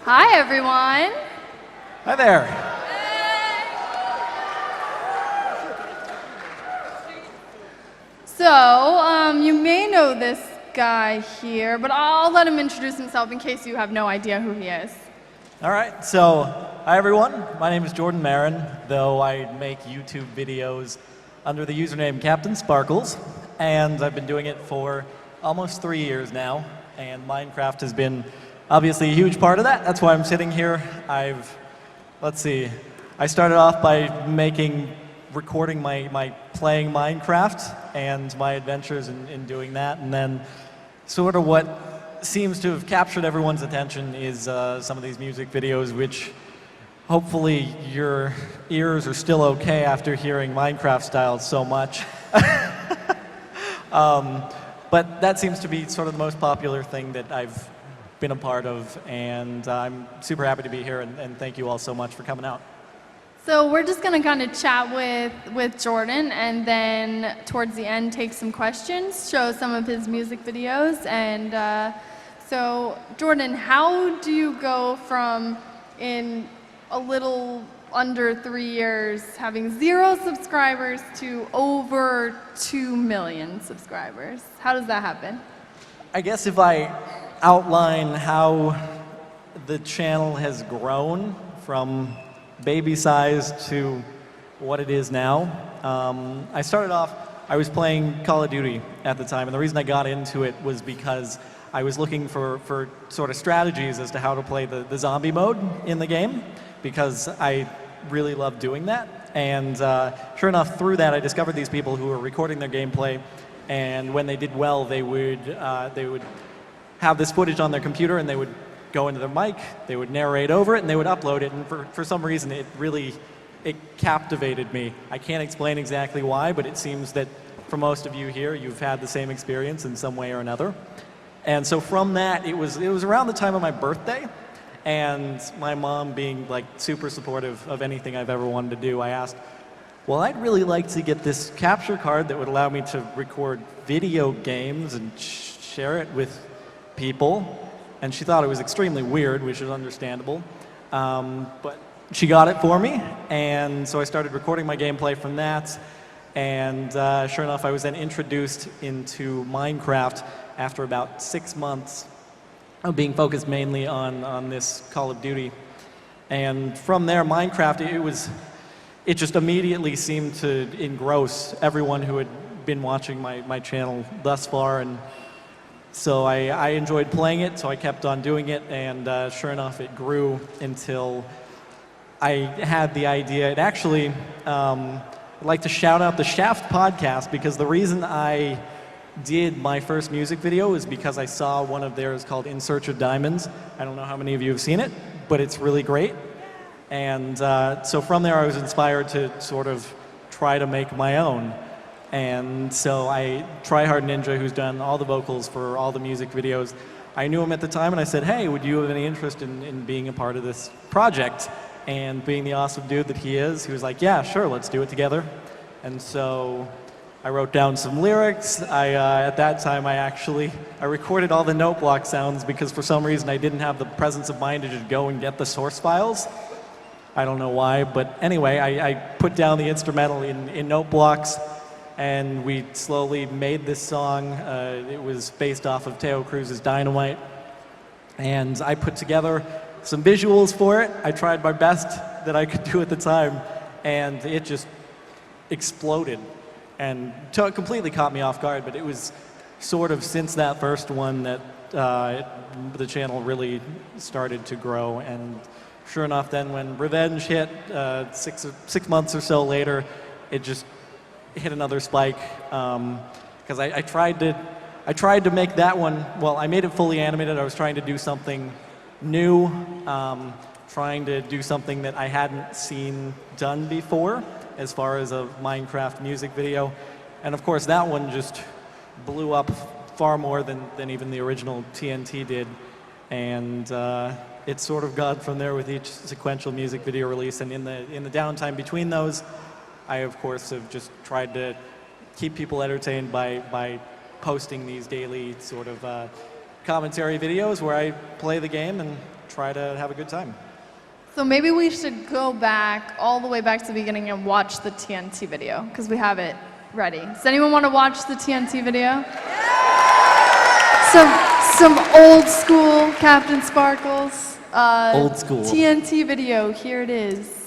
Hi, everyone. Hi there. So, you may know this guy here, but I'll let him introduce himself in case you have no idea who he is. All right, so hi everyone. My name is Jordan Marin, though I make YouTube videos under the username CaptainSparklez, and I've been doing it for almost 3 years now, and Minecraft has been obviously a huge part of that. That's why I'm sitting here. Let's see, I started off by recording my playing Minecraft and my adventures in doing that, and then sort of what seems to have captured everyone's attention is some of these music videos, which hopefully your ears are still okay after hearing Minecraft style so much. But that seems to be sort of the most popular thing that I've been a part of, and I'm super happy to be here, and thank you all so much for coming out. So we're just going to kind of chat with Jordan, and then towards the end take some questions, show some of his music videos. And so Jordan, how do you go from in a little under 3 years having 0 subscribers to over 2 million subscribers? How does that happen? I guess if I outline how the channel has grown from baby size to what it is now. I started off, I was playing Call of Duty at the time, and the reason I got into it was because I was looking for sort of strategies as to how to play the zombie mode in the game, because I really love doing that. And sure enough, through that I discovered these people who were recording their gameplay, and when they did well, they would have this footage on their computer, and they would go into their mic, they would narrate over it, and they would upload it, and for some reason it captivated me. I can't explain exactly why, but it seems that for most of you here, you've had the same experience in some way or another. And so from that, it was around the time of my birthday, and my mom being like super supportive of anything I've ever wanted to do, I asked, well, I'd really like to get this capture card that would allow me to record video games and share it with people. And she thought it was extremely weird, which is understandable. But she got it for me, and so I started recording my gameplay from that. And sure enough, I was then introduced into Minecraft after about 6 months of being focused mainly on this Call of Duty. And from there, Minecraft, it just immediately seemed to engross everyone who had been watching my channel thus far. And so I enjoyed playing it, so I kept on doing it, and sure enough, it grew until I had the idea. It actually, I'd like to shout out the Shaft podcast, because the reason I did my first music video is because I saw one of theirs called In Search of Diamonds. I don't know how many of you have seen it, but it's really great. And so from there, I was inspired to sort of try to make my own. And so Tryhard Ninja, who's done all the vocals for all the music videos, I knew him at the time, and I said, hey, would you have any interest in being a part of this project? And being the awesome dude that he is, he was like, yeah, sure, let's do it together. And so I wrote down some lyrics. At that time, I recorded all the note block sounds, because for some reason I didn't have the presence of mind to just go and get the source files. I don't know why, but anyway, I put down the instrumental in note blocks, and we slowly made this song. It was based off of Teo Cruz's Dynamite, and I put together some visuals for it. I tried my best that I could do at the time, and it just exploded and completely caught me off guard. But it was sort of since that first one that the channel really started to grow. And sure enough, then when Revenge hit 6 months or so later, it just hit another spike, because I tried to make that one. Well, I made it fully animated. I was trying to do something new, trying to do something that I hadn't seen done before as far as a Minecraft music video. And of course, that one just blew up far more than even the original TNT did. And it sort of got from there with each sequential music video release. And in the downtime between those, I, of course, have just tried to keep people entertained by posting these daily sort of commentary videos where I play the game and try to have a good time. So maybe we should go back, all the way back to the beginning and watch the TNT video, because we have it ready. Does anyone want to watch the TNT video? Some old school CaptainSparklez. Old school. TNT video, here it is.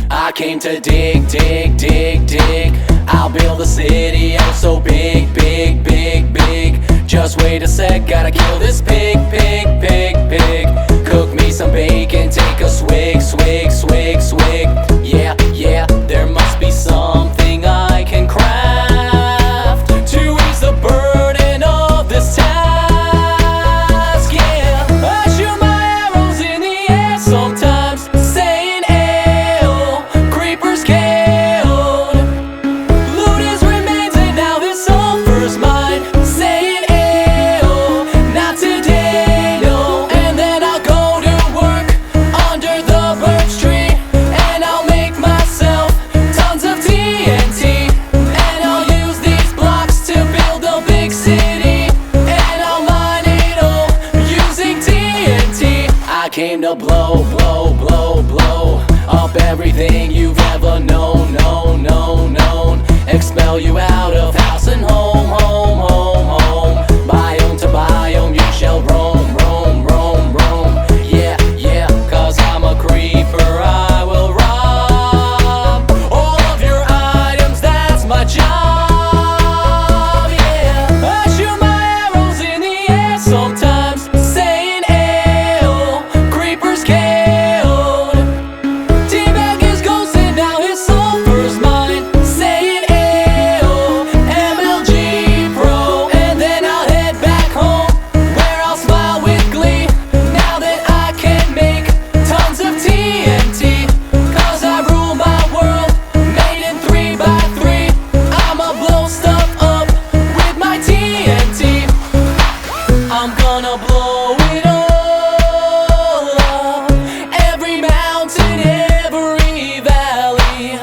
I came to dig, dig, dig, dig. I'll build a city out so big, big, big, big. Just wait a sec, gotta kill this pig, pig, pig, pig. Cook me some bacon, take a swig, swig, swig, swig. Yeah, yeah, there must be something I can craft to ease the burden of this task. Yeah, I shoot my arrows in the air sometimes, saying creepers killed. Loot his remains and now his sulfur's mine, saying ew, not today, no. And then I'll go to work under the birch tree, and I'll make myself tons of TNT, and I'll use these blocks to build a big city, and I'll mine it all using TNT. I came to blow, blow, blow, blow up everything you've ever known, known, known, known. Expel you out of house and home, home, home, home. Biome to biome you shall roam, roam, roam, roam. Yeah, yeah, cause I'm a creeper, I will rob all of your items, that's my job. Yeah, I shoot my arrows in the air sometimes, saying ew, creepers killed. Teabag is ghost and now his sulfur's mine, saying ew, MLG Pro. And then I'll head back home, where I'll smile with glee, now that I can make tons of TNT. Cause I rule my world, made in 3x3. I'ma blow stuff up with my TNT. I'm gonna blow it all up, every mountain, every valley.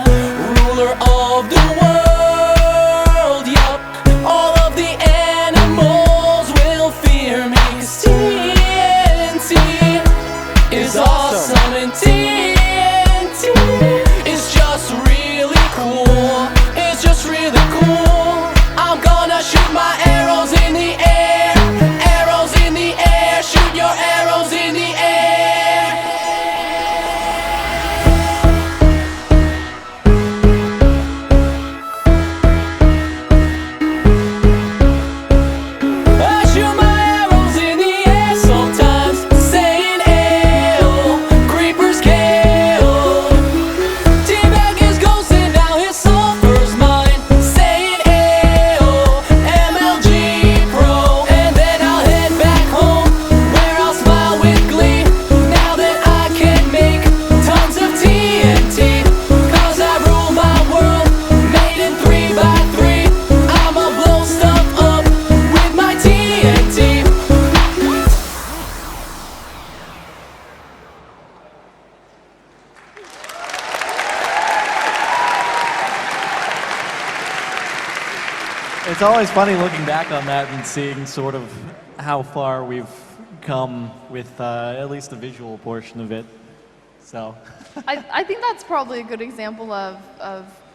Ruler of the world, yup. All of the animals will fear me, 'cause TNT is awesome, and TNT is just really cool. It's just really cool. I'm gonna shoot my arrows in the air, arrows in the air. Shoot your arrows in the air. I shoot my arrows in the air sometimes, saying ew, creepers killed. Teabag is ghost and now his sulfur's mine, saying ew, MLG Pro. And then I'll head back home, where I'll smile with glee, now that I can make tons of TNT. Cause I rule my world, made in 3x3. I'ma blow stuff up with my TNT. It's always funny looking back on that and seeing sort of how far we've come with at least the visual portion of it. So, I think that's probably a good example of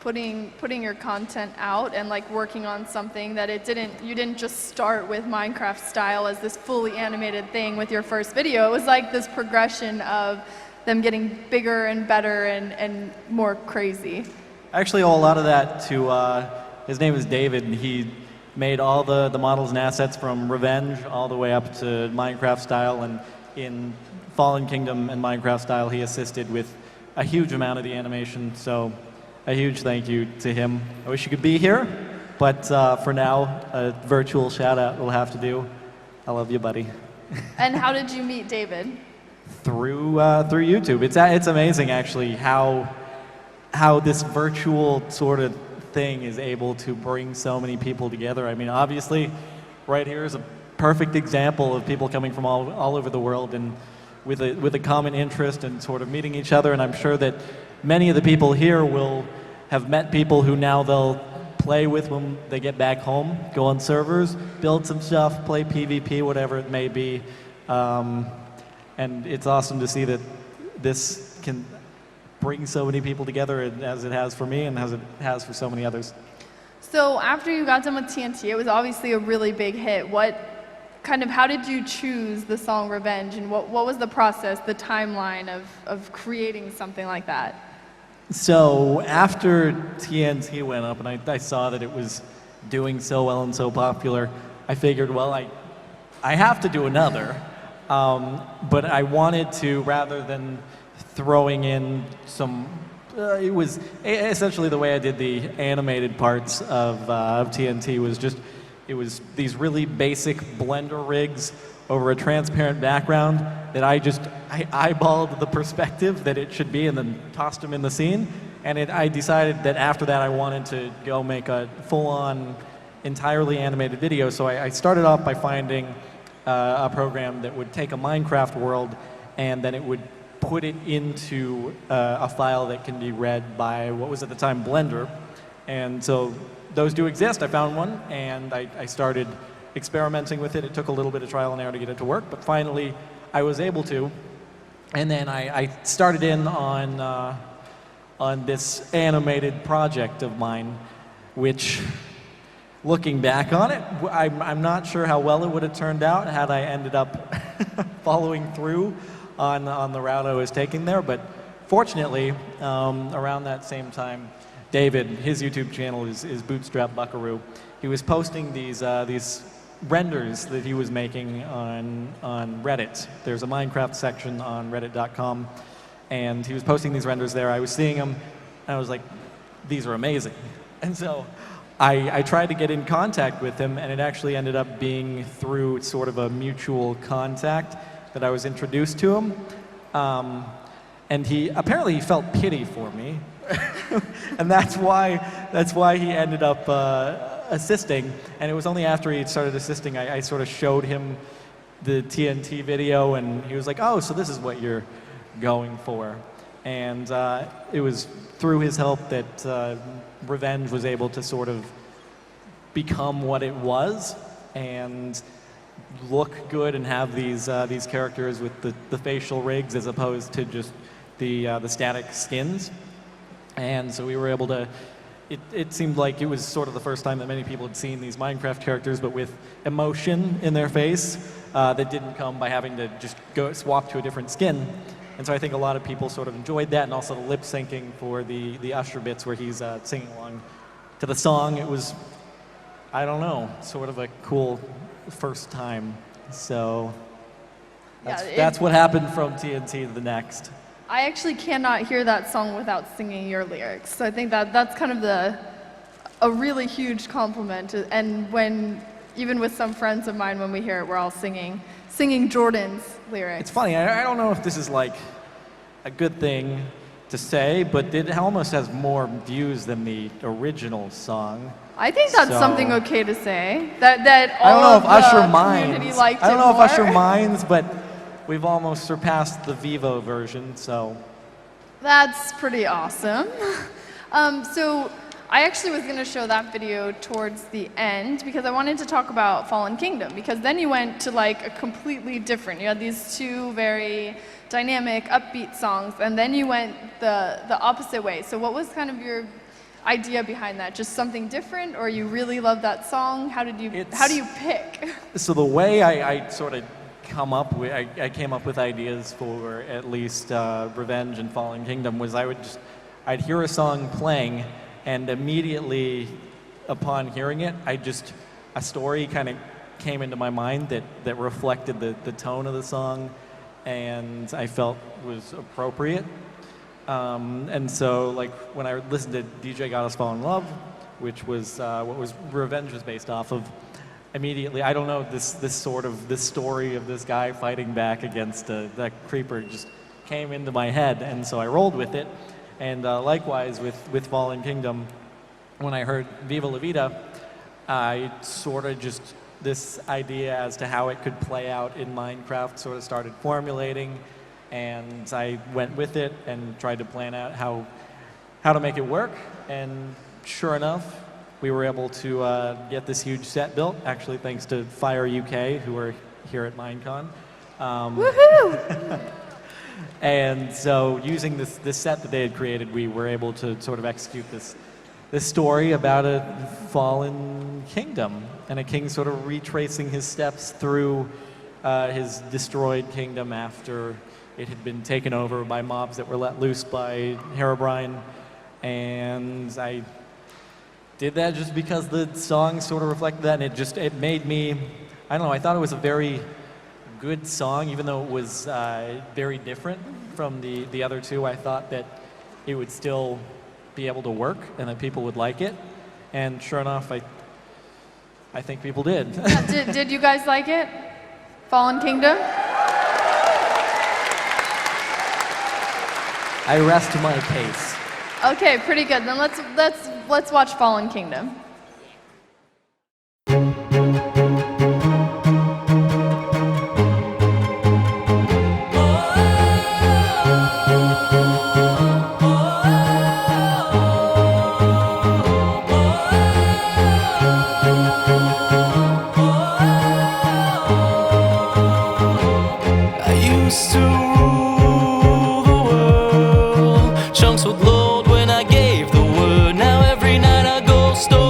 putting your content out and like working on something that you didn't just start with Minecraft style as this fully animated thing with your first video. It was like this progression of them getting bigger and better and more crazy. I actually owe a lot of that to, his name is David, and he made all the models and assets from Revenge all the way up to Minecraft style, and in Fallen Kingdom and Minecraft style, he assisted with a huge amount of the animation, so a huge thank you to him. I wish you could be here, but for now, a virtual shout out will have to do. I love you, buddy. And how did you meet David? Through YouTube. It's amazing, actually, how how this virtual sort of thing is able to bring so many people together. I mean, obviously, right here is a perfect example of people coming from all over the world and with a common interest and sort of meeting each other. And I'm sure that many of the people here will have met people who now they'll play with when they get back home, go on servers, build some stuff, play PvP, whatever it may be. And it's awesome to see that this can bring so many people together as it has for me and as it has for so many others. So after you got done with TNT, it was obviously a really big hit. How did you choose the song Revenge, and what was the process, the timeline of creating something like that? So after TNT went up and I saw that it was doing so well and so popular, I figured, well, I have to do another. But I wanted to, rather than throwing in some, it was essentially the way I did the animated parts of TNT was just, it was these really basic Blender rigs over a transparent background that I eyeballed the perspective that it should be and then tossed them in the scene. And I decided that after that I wanted to go make a full-on, entirely animated video. So I started off by finding a program that would take a Minecraft world and then it would put it into a file that can be read by what was at the time Blender. And so those do exist. I found one and I started experimenting with it. It took a little bit of trial and error to get it to work, but finally I was able to. And then I started in on this animated project of mine, which, looking back on it, I'm not sure how well it would have turned out had I ended up following through on the route I was taking there. But fortunately, around that same time, David, his YouTube channel is Bootstrap Buckaroo. He was posting these renders that he was making on Reddit. There's a Minecraft section on reddit.com, and he was posting these renders there. I was seeing them, and I was like, these are amazing. And so I tried to get in contact with him, and it actually ended up being through sort of a mutual contact that I was introduced to him. And he felt pity for me, and that's why he ended up assisting. And it was only after he started assisting I sort of showed him the TNT video, and he was like, "Oh, so this is what you're going for." And it was through his help that Revenge was able to sort of become what it was and look good and have these characters with the facial rigs as opposed to just the static skins. And so we were able to, it seemed like it was sort of the first time that many people had seen these Minecraft characters, but with emotion in their face that didn't come by having to just go swap to a different skin. And so I think a lot of people sort of enjoyed that, and also the lip syncing for the Usher bits where he's singing along to the song. It was, I don't know, sort of a cool first time. So that's what happened from TNT to the next. I actually cannot hear that song without singing your lyrics. So I think that's kind of a really huge compliment. And even with some friends of mine, when we hear it, we're all singing Jordan's lyrics. It's funny, I don't know if this is like a good thing to say, but it almost has more views than the original song. I think that's something okay to say. That all I don't know of if Usher the minds. community liked I don't it know if more. Usher minds, but we've almost surpassed the Vivo version, so. That's pretty awesome. So I actually was going to show that video towards the end because I wanted to talk about Fallen Kingdom, because then you went to like a completely different, you had these two very dynamic, upbeat songs, and then you went the opposite way. So what was kind of your idea behind that? Just something different, or you really love that song? How do you pick? So the way I sort of I came up with ideas for at least Revenge and Fallen Kingdom was I'd hear a song playing, and immediately upon hearing it, a story kind of came into my mind that reflected the tone of the song and I felt was appropriate. And so like when I listened to DJ Got Us Fall in Love, which was what was Revenge was based off of, immediately, I don't know, this story of this guy fighting back against that creeper just came into my head, and so I rolled with it. And likewise with Fallen Kingdom, when I heard Viva La Vida, I sort of just, this idea as to how it could play out in Minecraft sort of started formulating, and I went with it and tried to plan out how to make it work, and sure enough, we were able to get this huge set built, actually thanks to Fire UK, who are here at Minecon. Woohoo! And so using this set that they had created, we were able to sort of execute this story about a fallen kingdom, and a king sort of retracing his steps through his destroyed kingdom after it had been taken over by mobs that were let loose by Herobrine. And I did that just because the song sort of reflected that, and it made me, I don't know, I thought it was a very good song, even though it was very different from the other two. I thought that it would still be able to work and that people would like it, and sure enough, I think people did. Yeah, did you guys like it? Fallen Kingdom? I rest my case. Okay, pretty good. Then let's watch Fallen Kingdom. I used to rule the world. Chunks would load when I gave the word. Now every night I go stowaway,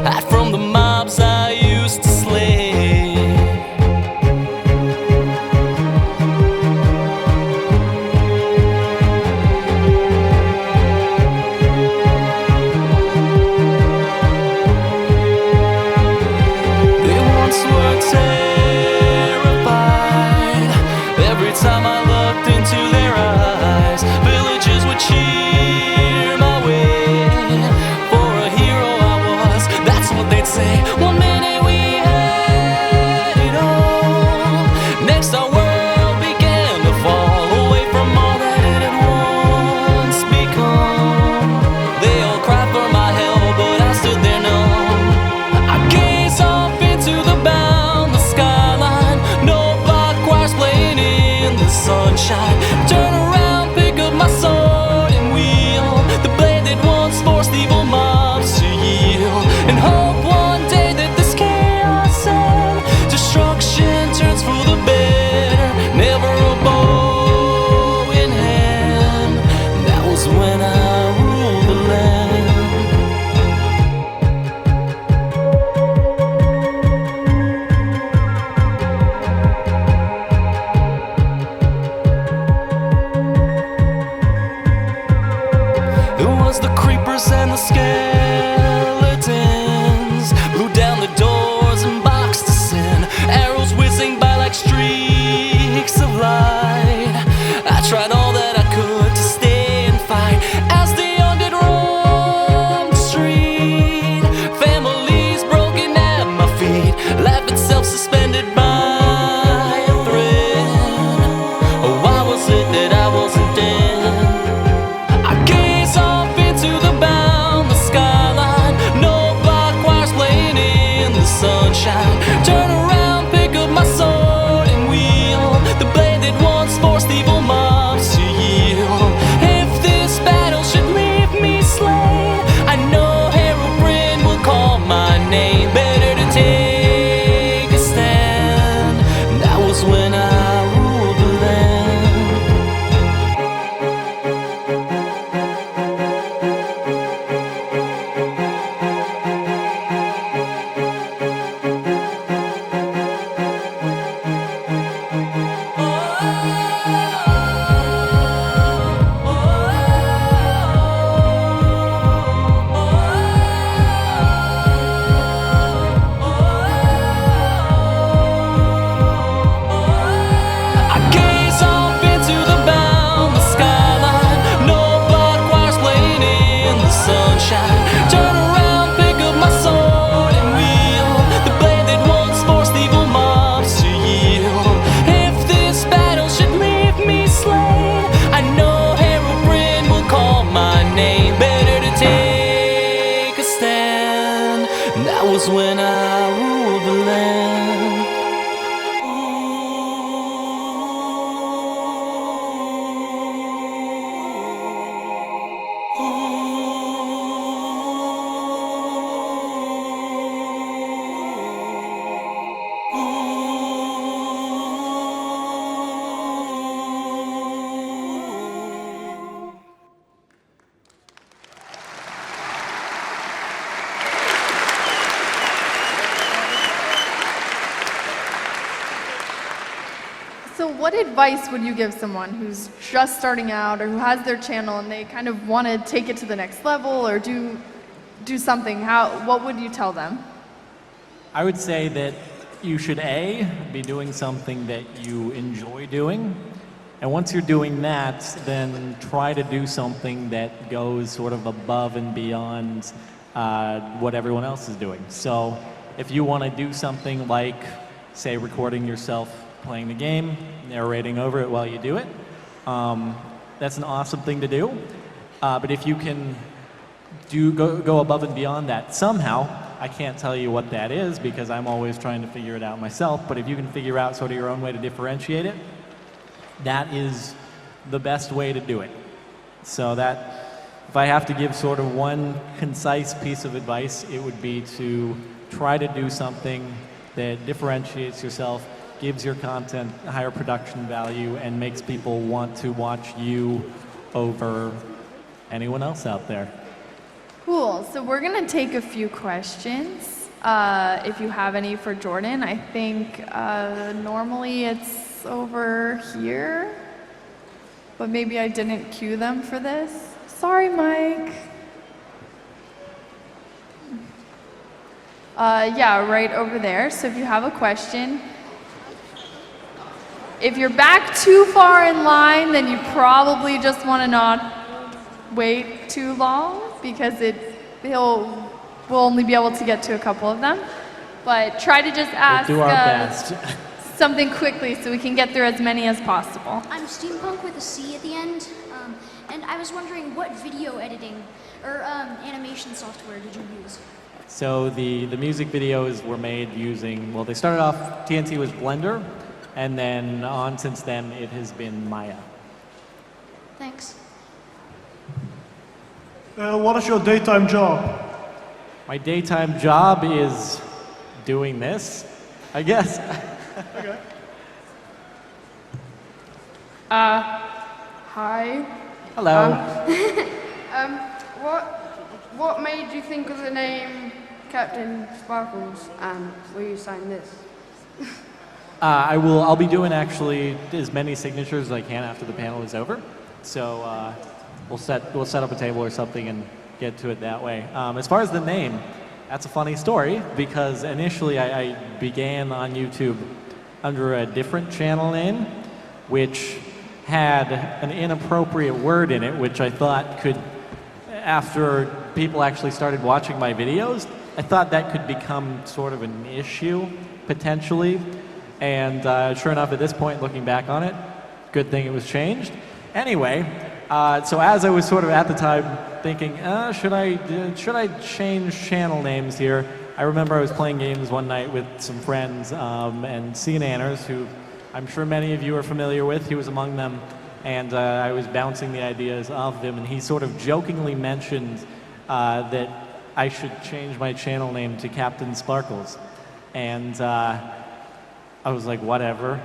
hide from the mobs I used to slay. They once were terrified every time I looked into their eyes. Villages would cheer my way. For a hero I was, that's what they'd say. One minute we had it all, next our world began to fall away from all that it had once become. They all cried for my help, but I stood there numb. I gaze off into the boundless skyline. No block choirs playing in the sunshine. Turn around, pick up my sword and wheel the blade that once forced evil mobs to yield, and hope one day that this chaos and destruction turns for the better. Never a bow in hand. That was when I ruled the land. It was the creepers and the skeletons, blew down the doors and boxed us in. Arrows whizzing by like streaks of light. I tried all that I could to stay and fight as the undead roamed the street. Families broken at my feet, life itself suspended by a thread. Oh, why was it that I wasn't dead? I gaze off into the boundless skyline. No block choirs playing in the sunshine. Turn around, pick up my sword and wheel the blade that once forced evil mobs to what advice would you give someone who's just starting out or who has their channel and they kind of want to take it to the next level or do something? What would you tell them? I would say that you should be doing something that you enjoy doing. And once you're doing that, then try to do something that goes sort of above and beyond what everyone else is doing. So if you want to do something like, say, recording yourself playing the game, narrating over it while you do it, that's an awesome thing to do. But if you can go above and beyond that somehow, I can't tell you what that is because I'm always trying to figure it out myself, but if you can figure out sort of your own way to differentiate it, that is the best way to do it. So that, if I have to give sort of one concise piece of advice, it would be to try to do something that differentiates yourself, gives your content a higher production value, and makes people want to watch you over anyone else out there. Cool. So we're going to take a few questions. If you have any for Jordan, I think normally it's over here, but maybe I didn't cue them for this. Sorry, Mike. Yeah, right over there. So if you have a question, if you're back too far in line, then you probably just want to not wait too long because we'll only be able to get to a couple of them. But try to just ask We'll do our best. something quickly so we can get through as many as possible. I'm Steampunk with a C at the end, and I was wondering what video editing or animation software did you use? So the music videos were made using, well, they started off, TNT was Blender, and then on since then it has been Maya. Thanks. What is your daytime job? My daytime job is doing this, I guess. Okay. Hi. Hello. What made you think of the name CaptainSparklez, and will you sign this? I'll be doing actually as many signatures as I can after the panel is over. So we'll set up a table or something and get to it that way. As far as the name, that's a funny story because initially I began on YouTube under a different channel name, which had an inappropriate word in it, which I thought could, after people actually started watching my videos, I thought that could become sort of an issue, potentially. And sure enough, at this point, looking back on it, good thing it was changed. Anyway, so as I was sort of at the time thinking, should I change channel names here? I remember I was playing games one night with some friends, and CNanners, who I'm sure many of you are familiar with, he was among them, and I was bouncing the ideas off him, and he sort of jokingly mentioned that I should change my channel name to CaptainSparklez. And I was like, whatever.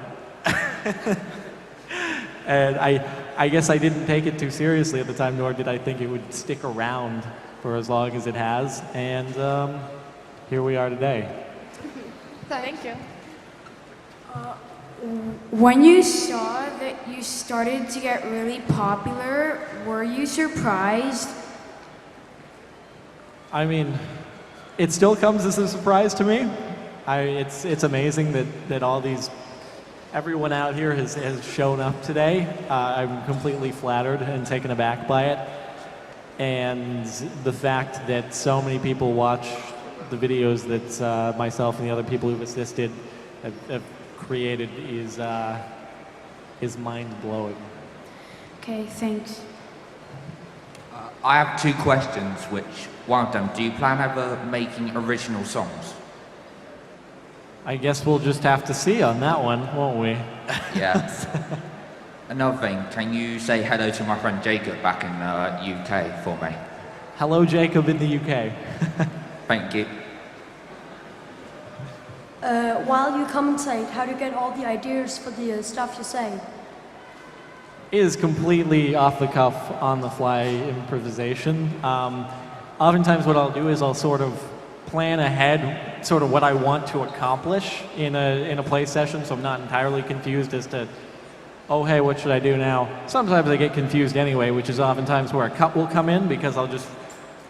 And I guess I didn't take it too seriously at the time, nor did I think it would stick around for as long as it has. And here we are today. Thank you. When you saw that you started to get really popular, were you surprised? I mean, it still comes as a surprise to me. It's amazing that everyone out here has shown up today. I'm completely flattered and taken aback by it. And the fact that so many people watch the videos that myself and the other people who've assisted have created is mind-blowing. Okay, thanks. I have two questions, which, one of them, do you plan ever making original songs? I guess we'll just have to see on that one, won't we? Yeah. Another thing, can you say hello to my friend Jacob back in the UK for me? Hello, Jacob in the UK. Thank you. While you commentate, how do you get all the ideas for the stuff you say? It is completely off the cuff, on the fly improvisation. Oftentimes what I'll do is I'll sort of plan ahead sort of what I want to accomplish in a play session, so I'm not entirely confused as to oh, hey, what should I do now? Sometimes I get confused anyway, which is oftentimes where a cut will come in because I'll just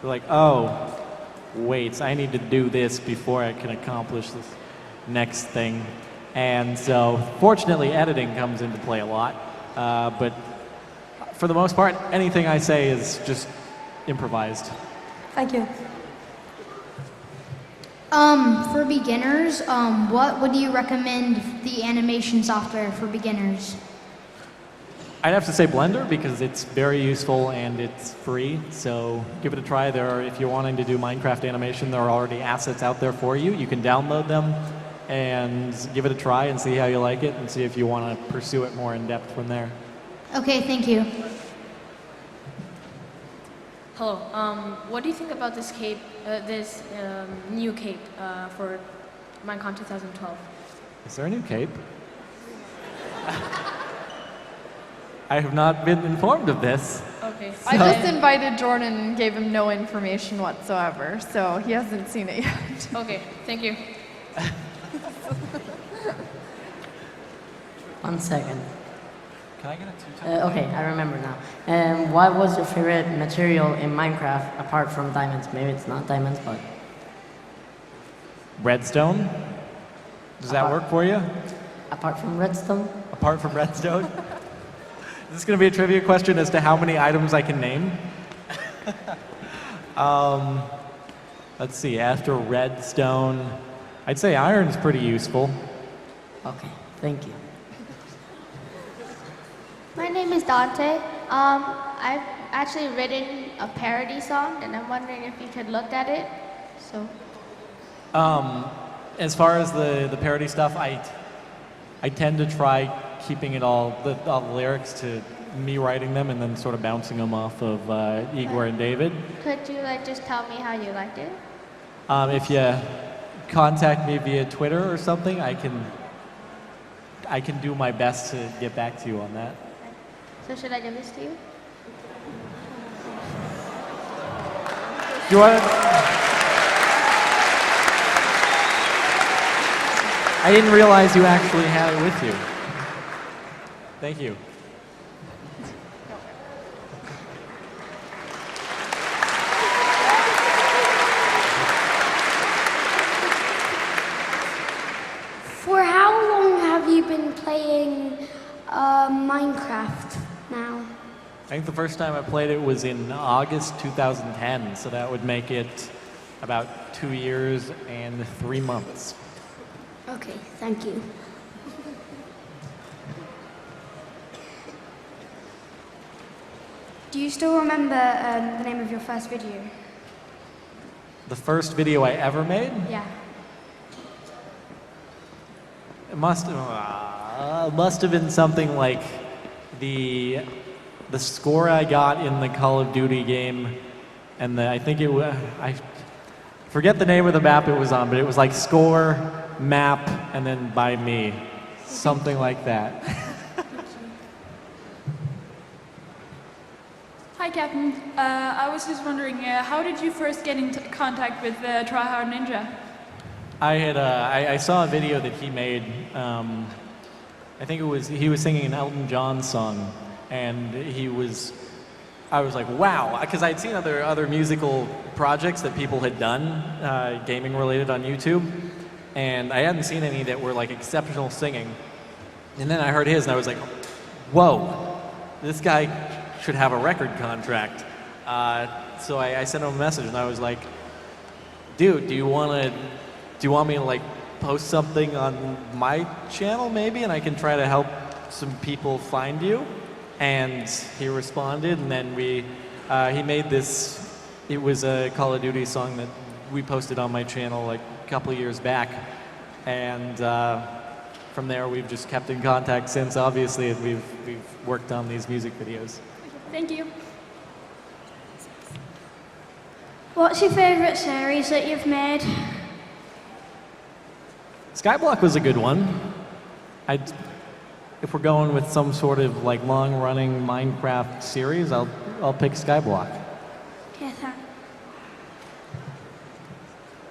be like, oh, wait, I need to do this before I can accomplish this next thing. And so, fortunately, editing comes into play a lot. But for the most part, anything I say is just improvised. Thank you. For beginners, what would you recommend the animation software for beginners? I'd have to say Blender because it's very useful and it's free, so give it a try. If you're wanting to do Minecraft animation, there are already assets out there for you. You can download them and give it a try and see how you like it and see if you want to pursue it more in depth from there. Okay, thank you. Hello. What do you think about this cape, new cape for Minecon 2012? Is there a new cape? I have not been informed of this. Okay. I just invited Jordan and gave him no information whatsoever, so he hasn't seen it yet. Okay, thank you. 1 second. Can I get a two-time? Okay, I remember now. What was your favorite material in Minecraft apart from diamonds? Maybe it's not diamonds, but... Redstone? Does that work for you? Apart from redstone? Apart from redstone? Is this going to be a trivia question as to how many items I can name? Let's see, after redstone, I'd say iron's pretty useful. Okay, thank you. My name is Dante. I've actually written a parody song, and I'm wondering if you could look at it. So. As far as the parody stuff, I tend to try keeping it all the lyrics to me writing them and then sort of bouncing them off of Igor and David. Could you just tell me how you liked it? If you contact me via Twitter or something, I can do my best to get back to you on that. So should I give this to you? Do you want? I didn't realize you actually had it with you. Thank you. For how long have you been playing Minecraft now? I think the first time I played it was in August 2010, so that would make it about 2 years and 3 months. Okay, thank you. Do you still remember the name of your first video? The first video I ever made? Yeah. It must have been something like the score I got in the Call of Duty game, and I think it was, I forget the name of the map it was on, but it was like score, map, and then by me. Something like that. Hi, Captain. I was just wondering, how did you first get in contact with Tryhard Ninja? I saw a video that he made. I think he was singing an Elton John song, and I was like, wow, because I'd seen other musical projects that people had done, gaming related on YouTube, and I hadn't seen any that were like exceptional singing. And then I heard his, and I was like, whoa, this guy should have a record contract. So I sent him a message, and I was like, dude, do you want me to like post something on my channel maybe, and I can try to help some people find you? And he responded, and then he made this. It was a Call of Duty song that we posted on my channel like a couple of years back, and from there we've just kept in contact since. Obviously, and we've worked on these music videos. Thank you. What's your favorite series that you've made? Skyblock was a good one. If we're going with some sort of like long-running Minecraft series, I'll pick Skyblock. Okay, thanks.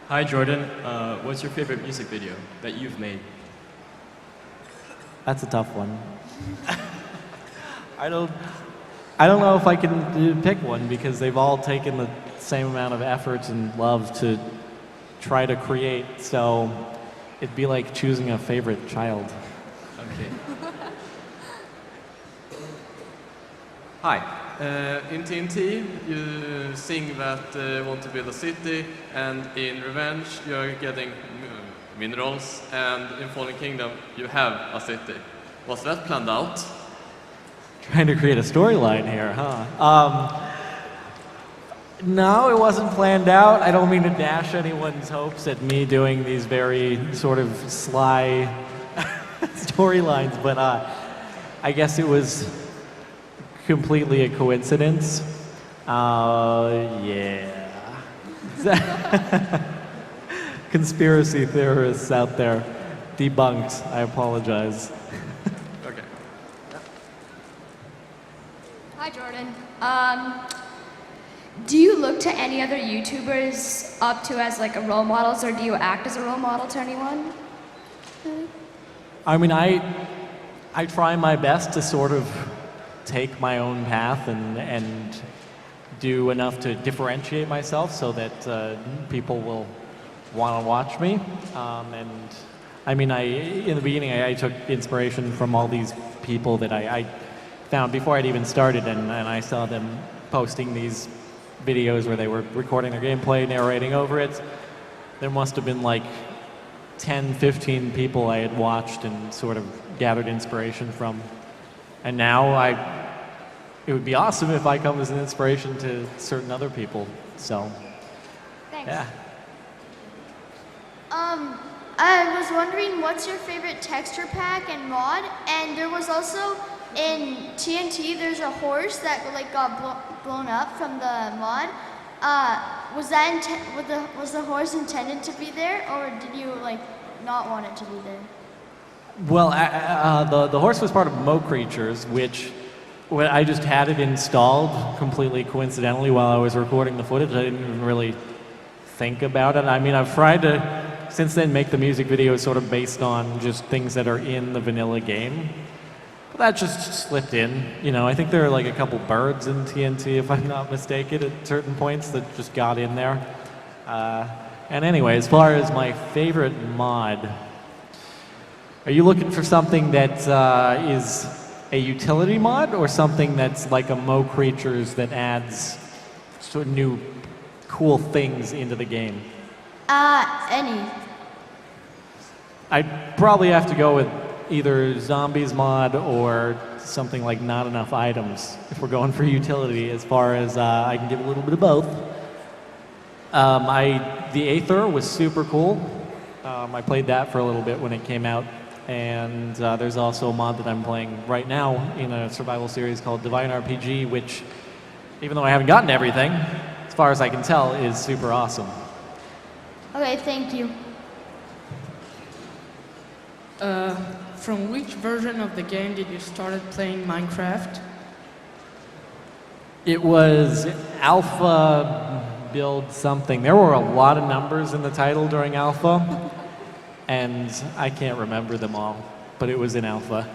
Hi Jordan, what's your favorite music video that you've made? That's a tough one. I don't know if I can pick one because they've all taken the same amount of effort and love to try to create. So it'd be like choosing a favorite child. Okay. Hi. In TNT, you sing that you want to build a city, and in Revenge, you're getting minerals, and in Fallen Kingdom, you have a city. Was that planned out? Trying to create a storyline here, huh? No, it wasn't planned out. I don't mean to dash anyone's hopes at me doing these very sort of sly storylines, but I guess it was completely a coincidence. Yeah. Conspiracy theorists out there, debunked. I apologize. Okay. Hi, Jordan. Do you look to any other YouTubers up to as like a role models, or do you act as a role model to anyone? I mean, I try my best to sort of take my own path and do enough to differentiate myself so that people will want to watch me. And I mean, in the beginning, I took inspiration from all these people that I found before I'd even started, and I saw them posting these videos where they were recording their gameplay, narrating over it. There must have been like 10, 15 people I had watched and sort of gathered inspiration from. And now it would be awesome if I come as an inspiration to certain other people. So, Thanks. yeah. I was wondering what's your favorite texture pack and mod? And there was also in TNT, there's a horse that like got blown up from the mod. Was the horse intended to be there, or did you like not want it to be there? Well, the horse was part of Mo Creatures, which I just had it installed completely coincidentally while I was recording the footage. I didn't even really think about it. I mean, I've tried to, since then, make the music videos sort of based on just things that are in the vanilla game. But that just slipped in. You know, I think there are like a couple birds in TNT, if I'm not mistaken, at certain points that just got in there. And anyway, as far as my favorite mod, are you looking for something that is a utility mod, or something that's like a Mo Creatures that adds sort of new cool things into the game? Any. I'd probably have to go with either Zombies mod or something like Not Enough Items, if we're going for utility, as far as I can give a little bit of both. The Aether was super cool. I played that for a little bit when it came out. And there's also a mod that I'm playing right now in a survival series called Divine RPG, which, even though I haven't gotten everything, as far as I can tell, is super awesome. Okay, thank you. From which version of the game did you start playing Minecraft? It was Alpha Build something. There were a lot of numbers in the title during Alpha. And I can't remember them all, but it was in Alpha.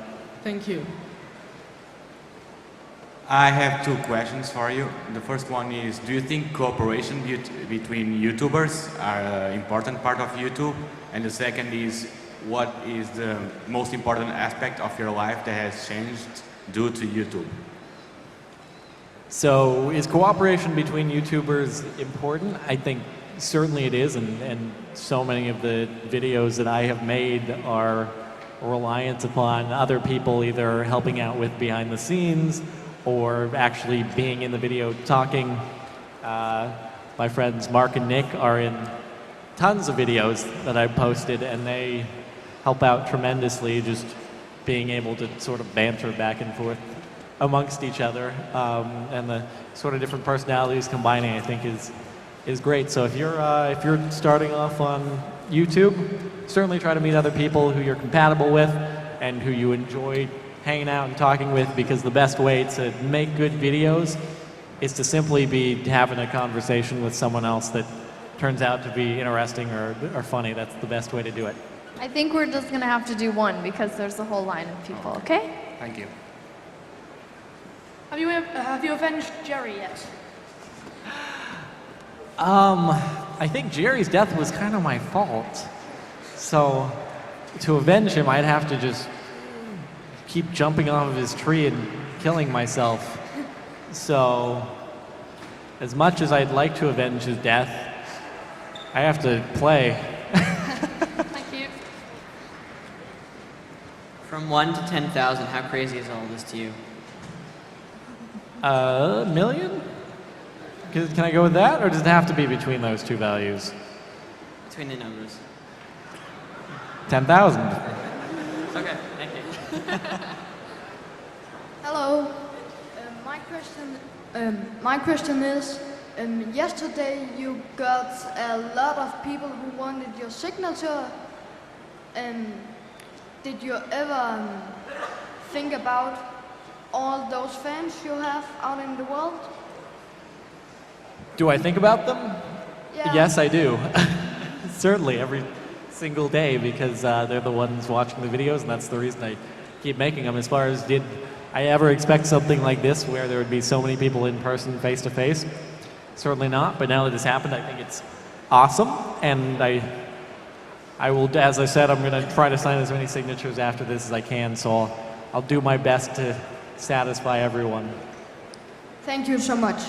Thank you. I have two questions for you. The first one is, do you think cooperation between YouTubers are an important part of YouTube? And the second is, what is the most important aspect of your life that has changed due to YouTube? So, is cooperation between YouTubers important? I think certainly it is, and so many of the videos that I have made are reliant upon other people either helping out with behind the scenes or actually being in the video talking. My friends Mark and Nick are in tons of videos that I've posted, and they help out tremendously, just being able to sort of banter back and forth amongst each other, and the sort of different personalities combining, I think, is great. So if you're starting off on YouTube, certainly try to meet other people who you're compatible with and who you enjoy hanging out and talking with, because the best way to make good videos is to simply be having a conversation with someone else that turns out to be interesting or funny. That's the best way to do it. I think we're just going to have to do one because there's a whole line of people, okay? Thank you. Have you avenged Jerry yet? I think Jerry's death was kind of my fault. So, to avenge him, I'd have to just keep jumping off of his tree and killing myself. So, as much as I'd like to avenge his death, I have to play. Thank you. From 1 to 10,000, how crazy is all this to you? A million? Can I go with that, or does it have to be between those two values? Between the numbers. 10,000. Okay, thank you. Hello. My question is, yesterday you got a lot of people who wanted your signature. Did you ever think about all those fans you have out in the world? Do I think about them? Yeah. Yes, I do. Certainly, every single day, because they're the ones watching the videos, and that's the reason I keep making them. As far as did I ever expect something like this, where there would be so many people in person, face to face? Certainly not, but now that this happened, I think it's awesome, and I will, as I said, I'm going to try to sign as many signatures after this as I can, so I'll do my best to satisfy everyone. Thank you so much.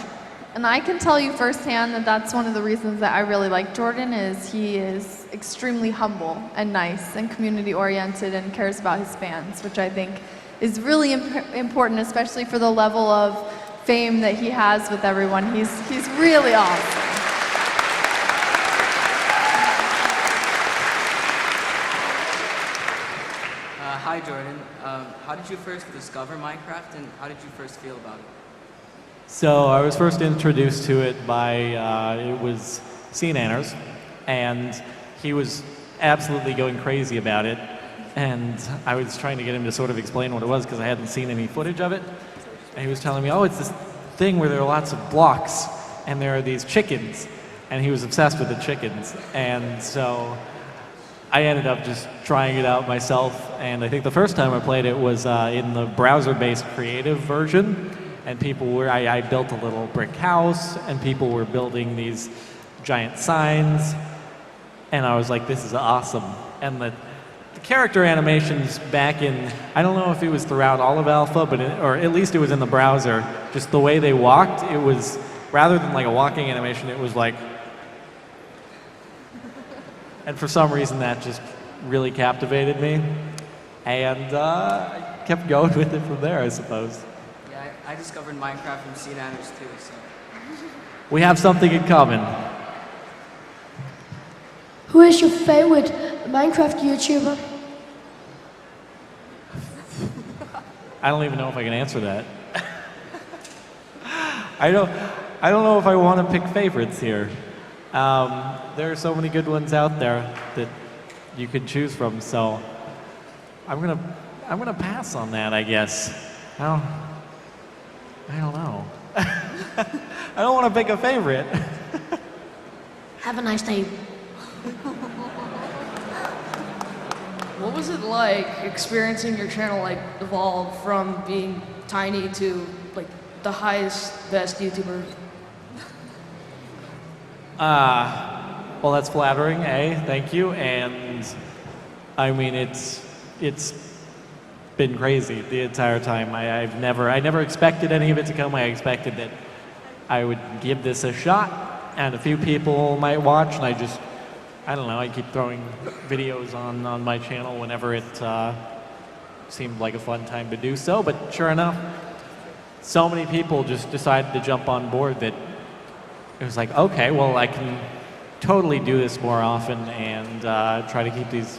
And I can tell you firsthand that that's one of the reasons that I really like Jordan is he is extremely humble and nice and community oriented and cares about his fans, which I think is really important, especially for the level of fame that he has with everyone. He's really awesome. Hi, Jordan. How did you first discover Minecraft, and how did you first feel about it? So I was first introduced to it by, it was CNanners, and he was absolutely going crazy about it, and I was trying to get him to sort of explain what it was because I hadn't seen any footage of it, and he was telling me, oh, it's this thing where there are lots of blocks, and there are these chickens, and he was obsessed with the chickens, and so I ended up just trying it out myself, and I think the first time I played it was in the browser-based creative version, and people were, I built a little brick house, and people were building these giant signs, and I was like, this is awesome. And the character animations back in, I don't know if it was throughout all of alpha, but or at least it was in the browser, just the way they walked, it was, rather than like a walking animation, it was like, and for some reason that just really captivated me, and I kept going with it from there, I suppose. Yeah, I discovered Minecraft from CNanners too, so. We have something in common. Who is your favorite Minecraft YouTuber? I don't even know if I can answer that. I don't know if I want to pick favorites here. There are so many good ones out there that you could choose from, so I'm gonna pass on that, I guess. I don't know. I don't want to pick a favorite. Have a nice day. What was it like experiencing your channel like evolve from being tiny to like the highest, best YouTuber? Well, that's flattering, thank you, and I mean, it's been crazy the entire time. I never expected any of it to come. I expected that I would give this a shot, and a few people might watch, and I don't know, I keep throwing videos on my channel whenever it seemed like a fun time to do so, but sure enough, so many people just decided to jump on board that it was like, okay, well, I can totally do this more often and try to keep these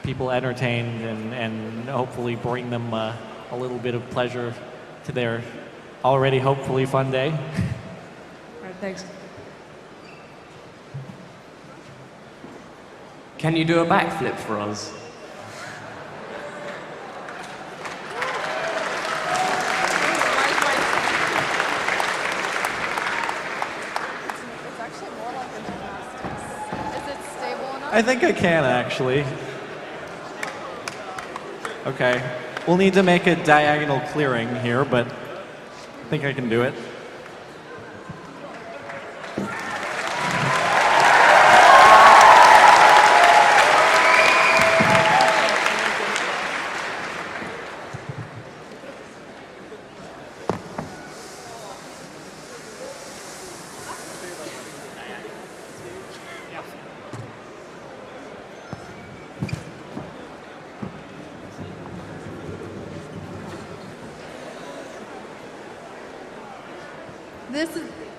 people entertained and hopefully bring them a little bit of pleasure to their already hopefully fun day. All right, thanks. Can you do a backflip for us? I think I can, actually. Okay. We'll need to make a diagonal clearing here, but think I can do it.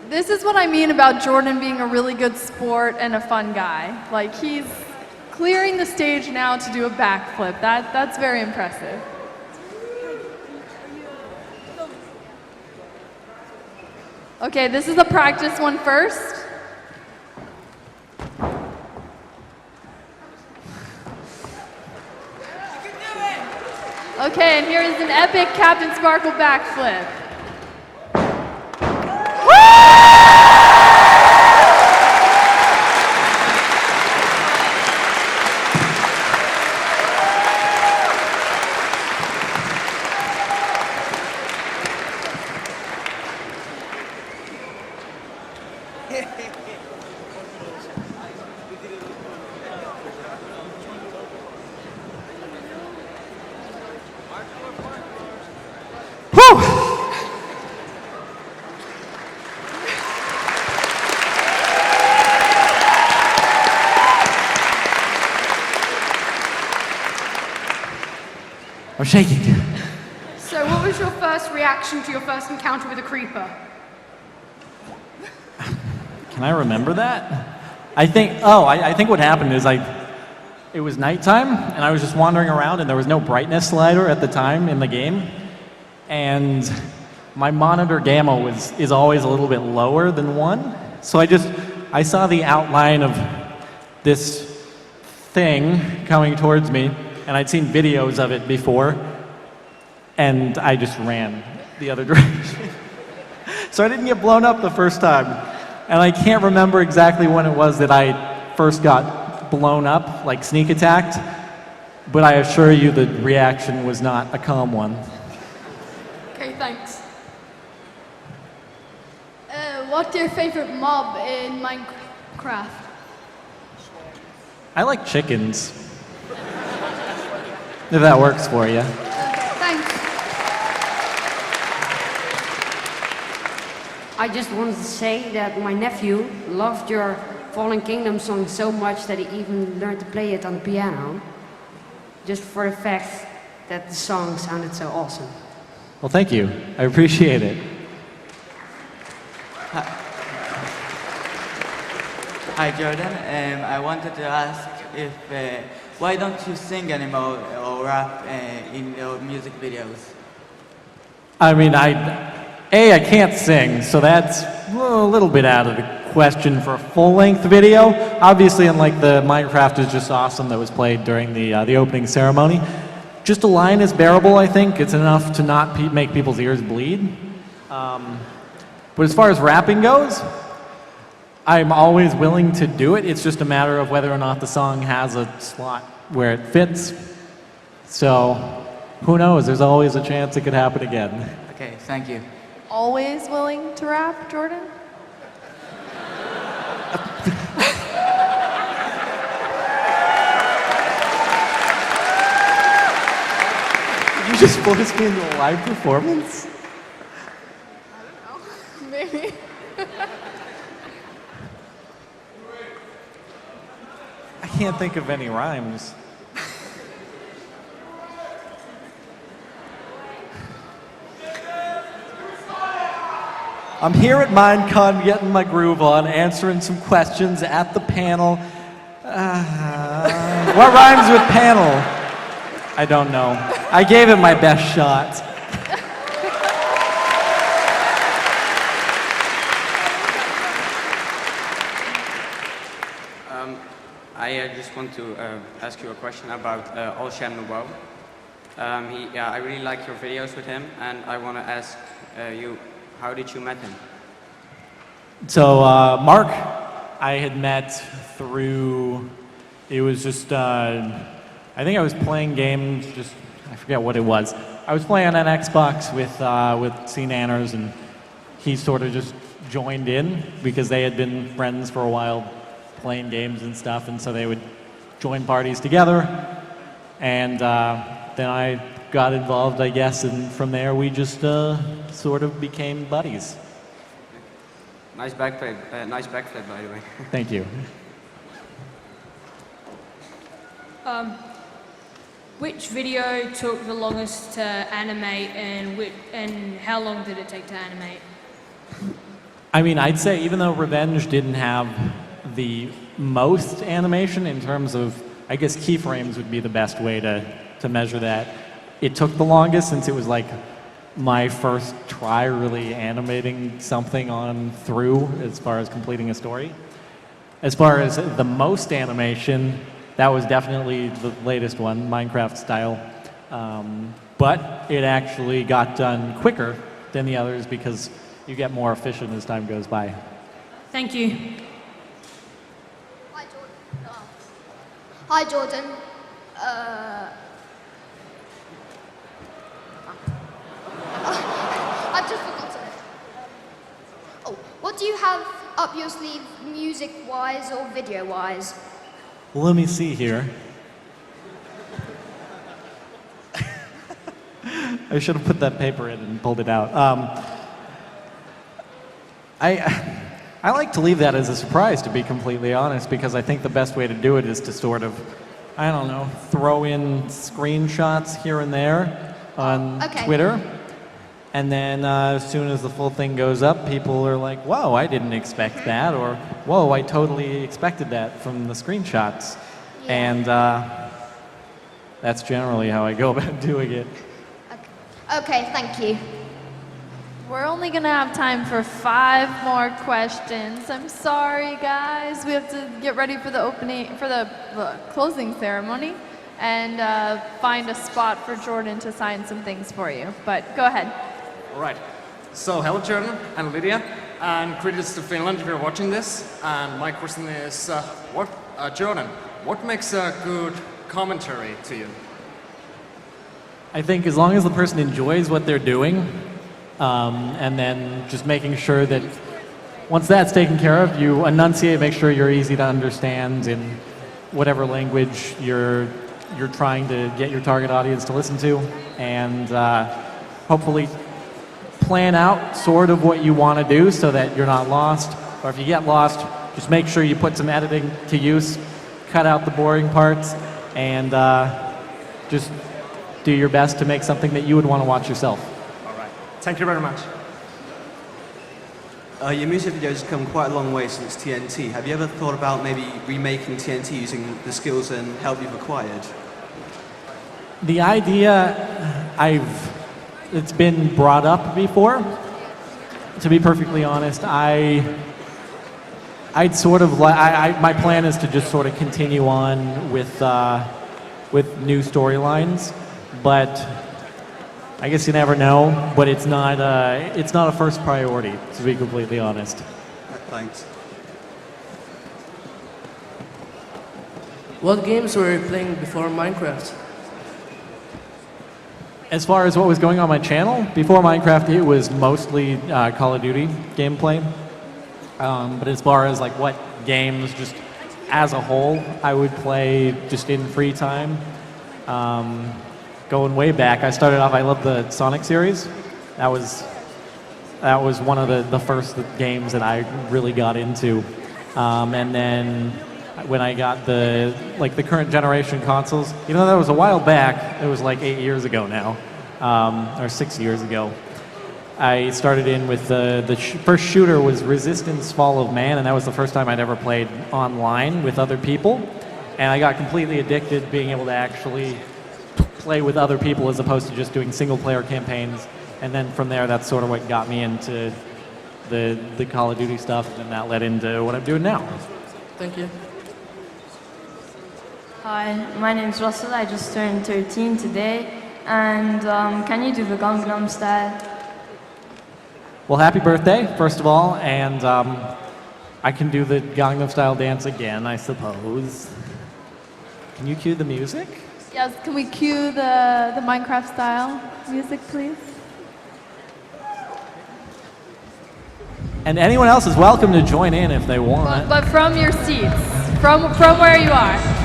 This is what I mean about Jordan being a really good sport and a fun guy. Like, he's clearing the stage now to do a backflip. That's very impressive. Okay, this is a practice one first. Okay, and here is an epic Captain Sparkle backflip. I'm shaking. So what was your first reaction to your first encounter with a creeper? Can I remember that? I think what happened is it was nighttime and I was just wandering around and there was no brightness slider at the time in the game. And my monitor gamma is always a little bit lower than 1. So I saw the outline of this thing coming towards me, and I'd seen videos of it before, and I just ran the other direction. So I didn't get blown up the first time. And I can't remember exactly when it was that I first got blown up, like sneak attacked, but I assure you the reaction was not a calm one. Okay, thanks. What's your favorite mob in Minecraft? I like chickens. If that works for you. Thanks. I just wanted to say that my nephew loved your Fallen Kingdom song so much that he even learned to play it on the piano, just for the fact that the song sounded so awesome. Well, thank you. I appreciate it. Hi, Jordan. I wanted to ask if why don't you sing anymore or rap in your music videos? I mean, I can't sing, so that's a little bit out of the question for a full-length video. Obviously, unlike the Minecraft is just awesome that was played during the opening ceremony. Just a line is bearable, I think. It's enough to not make people's ears bleed. But as far as rapping goes, I'm always willing to do it. It's just a matter of whether or not the song has a slot where it fits. So, who knows? There's always a chance it could happen again. Okay, thank you. Always willing to rap, Jordan? You just forced me into a live performance? Maybe. I can't think of any rhymes. I'm here at Minecon getting my groove on, answering some questions at the panel. What rhymes with panel? I don't know. I gave it my best shot. I just want to ask you a question about Olshan Nubo. I really like your videos with him, and I want to ask you, how did you met him? So, Mark, I had met through, it was just, I think I was playing games, I forget what it was. I was playing on an Xbox with C. Nanners, and he sort of just joined in because they had been friends for a while playing games and stuff, and so they would join parties together. And then I got involved, I guess, and from there we just sort of became buddies. Nice backflip, by the way. Thank you. Which video took the longest to animate, and how long did it take to animate? I mean, I'd say even though Revenge didn't have the most animation in terms of, I guess keyframes would be the best way to measure that. It took the longest since it was like my first try really animating something on through as far as completing a story. As far as the most animation, that was definitely the latest one, Minecraft style. But it actually got done quicker than the others because you get more efficient as time goes by. Thank you. Hi, Jordan. I've just forgotten it. Oh, what do you have up your sleeve, music-wise or video-wise? Well, let me see here. I should have put that paper in and pulled it out. I like to leave that as a surprise, to be completely honest, because I think the best way to do it is to sort of, I don't know, throw in screenshots here and there on Twitter. And then as soon as the full thing goes up, people are like, whoa, I didn't expect that, or whoa, I totally expected that from the screenshots. Yeah. And that's generally how I go about doing it. Okay, thank you. We're only gonna have time for 5 more questions. I'm sorry, guys. We have to get ready for the closing ceremony and find a spot for Jordan to sign some things for you. But go ahead. All right. So hello, Jordan and Lydia, and greetings to Finland if you're watching this. And my question is, Jordan, what makes a good commentary to you? I think as long as the person enjoys what they're doing, and then just making sure that once that's taken care of, you enunciate, make sure you're easy to understand in whatever language you're trying to get your target audience to listen to, and hopefully plan out sort of what you want to do so that you're not lost. Or if you get lost, just make sure you put some editing to use, cut out the boring parts, and just do your best to make something that you would want to watch yourself. Thank you very much. Your music videos have come quite a long way since TNT. Have you ever thought about maybe remaking TNT using the skills and help you've acquired? The idea, it's been brought up before. To be perfectly honest, I'd sort of my plan is to just sort of continue on with new storylines, but I guess you never know, but it's not a first priority, to be completely honest. Thanks. What games were you playing before Minecraft? As far as what was going on my channel, before Minecraft, it was mostly Call of Duty gameplay. But as far as like what games, just as a whole, I would play just in free time. Going way back, I started off, I love the Sonic series. That was one of the first games that I really got into. And then when I got the current generation consoles, you know, that was a while back, it was like 8 years ago now, or 6 years ago. I started in with the first shooter was Resistance Fall of Man, and that was the first time I'd ever played online with other people. And I got completely addicted being able to actually play with other people as opposed to just doing single-player campaigns. And then from there, that's sort of what got me into the Call of Duty stuff, and that led into what I'm doing now. Thank you. Hi, my name's Russell. I just turned 13 today. And can you do the Gangnam Style? Well, happy birthday, first of all, and I can do the Gangnam Style dance again, I suppose. Can you cue the music? Yes, can we cue the Minecraft style music, please? And anyone else is welcome to join in if they want. But from your seats, from where you are.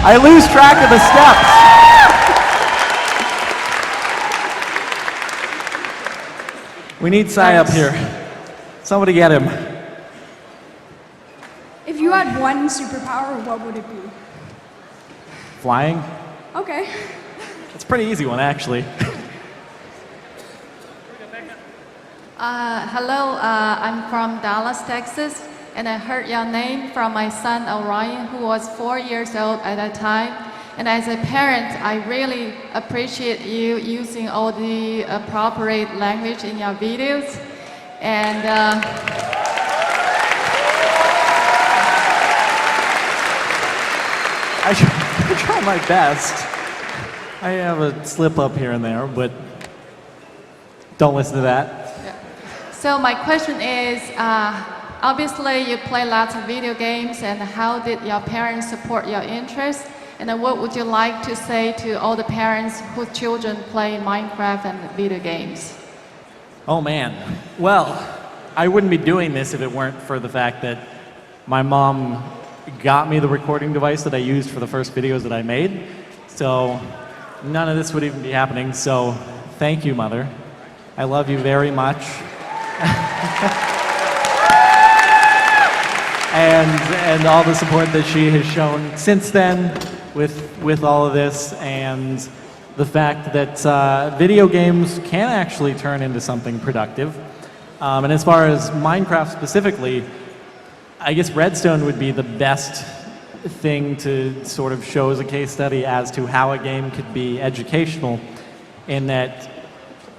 I lose track of the steps. We need Sai up here. Somebody get him. If you had one superpower, what would it be? Flying? Okay. It's a pretty easy one, actually. Hello, I'm from Dallas, Texas, and I heard your name from my son Orion, who was 4 years old at that time. And as a parent, I really appreciate you using all the appropriate language in your videos. And I try my best. I have a slip up here and there, but don't listen to that. so my question is, obviously you play lots of video games, and how did your parents support your interest? And then what would you like to say to all the parents whose children play Minecraft and video games? Oh man. Well, I wouldn't be doing this if it weren't for the fact that my mom got me the recording device that I used for the first videos that I made. So none of this would even be happening. So thank you, Mother. I love you very much. and all the support that she has shown since then with all of this, and the fact that video games can actually turn into something productive. And as far as Minecraft specifically, I guess Redstone would be the best thing to sort of show as a case study as to how a game could be educational, in that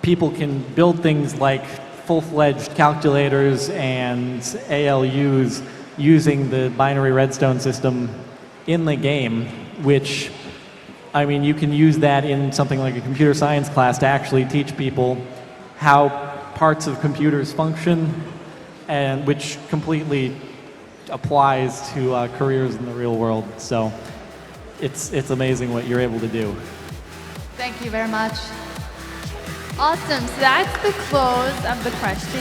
people can build things like full-fledged calculators and ALUs using the binary redstone system in the game, which, I mean, you can use that in something like a computer science class to actually teach people how parts of computers function, and which completely applies to careers in the real world. So it's amazing what you're able to do. Thank you very much. Awesome. So that's the close of the question.